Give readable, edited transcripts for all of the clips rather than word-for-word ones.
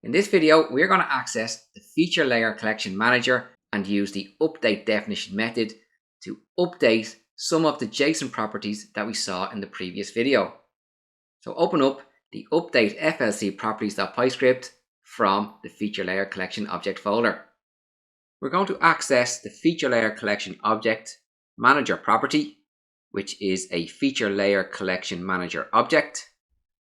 In this video, we're going to access the Feature Layer Collection Manager and use the Update Definition method to update some of the JSON properties that we saw in the previous video. So open up the Update FLC Properties.py script from the Feature Layer Collection Object folder. We're going to access the Feature Layer Collection Object Manager property, which is a Feature Layer Collection Manager object.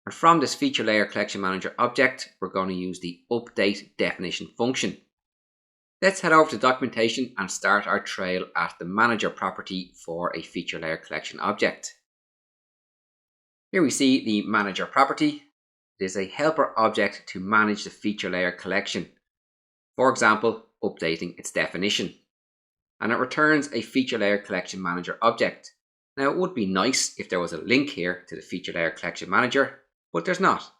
And from this Feature Layer Collection Manager object, we're going to use the Update Definition function. Let's head over to documentation and start our trail at the Manager property for a Feature Layer Collection object. Here we see the Manager property. It is a helper object to manage the feature layer collection. For example, updating its definition. And it returns a Feature Layer Collection Manager object. Now it would be nice if there was a link here to the Feature Layer Collection Manager, but there's not.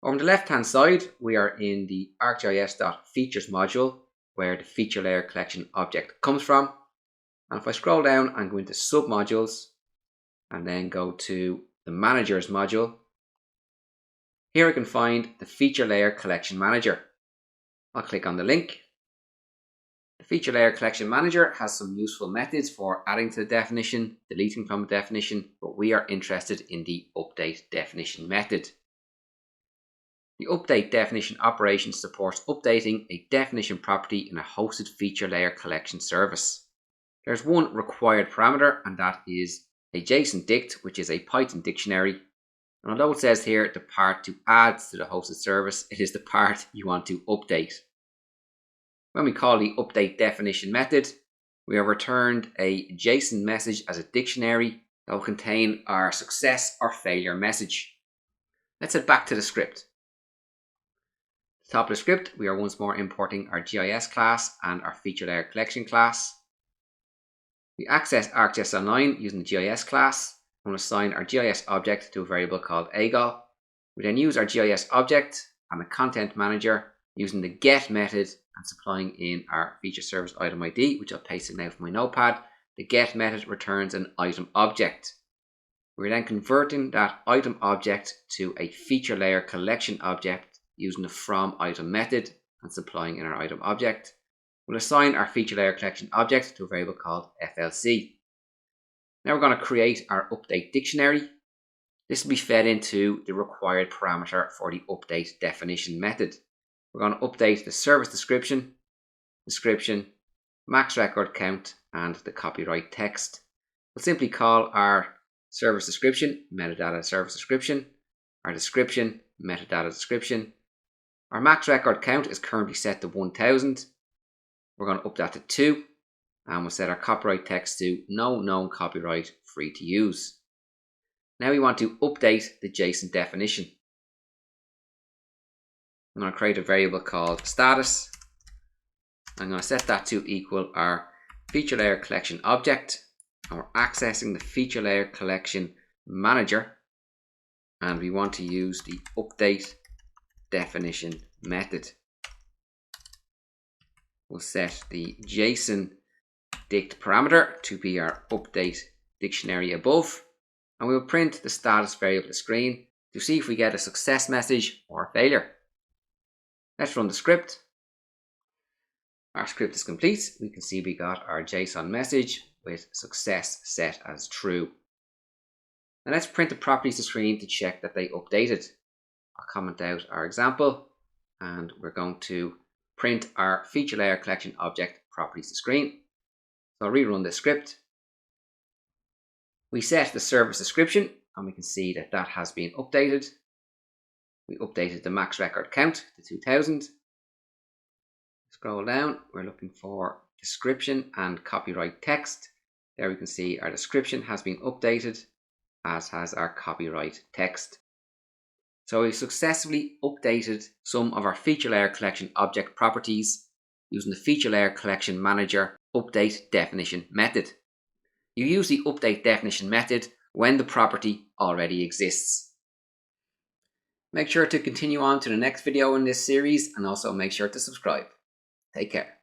On the left hand side, we are in the ArcGIS.Features module where the Feature Layer Collection object comes from. And if I scroll down and go into submodules and then go to the Managers module, here I can find the Feature Layer Collection Manager. I'll click on the link. The Feature Layer Collection Manager has some useful methods for adding to the definition, deleting from a definition, but we are interested in the Update Definition method. The Update Definition operation supports updating a definition property in a hosted Feature Layer Collection service. There's one required parameter, and that is a JSON dict, which is a Python dictionary. And although it says here the part to add to the hosted service, it is the part you want to update. When we call the Update Definition method, we have returned a JSON message as a dictionary that will contain our success or failure message. Let's head back to the script. At the top of the script, we are once more importing our GIS class and our Feature Layer Collection class. We access ArcGIS Online using the GIS class and assign our GIS object to a variable called AGOL. We then use our GIS object and the content manager using the get method and supplying in our feature service item ID, which I'll paste in now from my notepad. The get method returns an item object. We're then converting that item object to a feature layer collection object using the from item method and supplying in our item object. We'll assign our feature layer collection object to a variable called FLC. Now we're going to create our update dictionary. This will be fed into the required parameter for the update definition method. We're going to update the service description, max record count, and the copyright text. We'll simply call our service description metadata service description, our description metadata description. Our max record count is currently set to 1000. We're going to up that to 2, and we'll set our copyright text to no known copyright, free to use. Now we want to update the JSON definition. I'm going to create a variable called status. I'm going to set that to equal our Feature Layer Collection object, and we're accessing the Feature Layer Collection Manager, and we want to use the Update Definition method. We'll set the JSON dict parameter to be our update dictionary above, and we'll print the status variable to the screen to see if we get a success message or a failure. Let's run the script. Our script is complete. We can see we got our JSON message with success set as true. Now let's print the properties to the screen to check that they updated. I'll comment out our example, and we're going to print our Feature Layer Collection object properties to screen. So I'll rerun this script. We set the service description, and we can see that that has been updated. We updated the max record count to 2000. Scroll down, we're looking for description and copyright text. There we can see our description has been updated, as has our copyright text. So we successfully updated some of our Feature Layer Collection object properties using the Feature Layer Collection Manager Update Definition method. You use the Update Definition method when the property already exists. Make sure to continue on to the next video in this series, and also make sure to subscribe. Take care.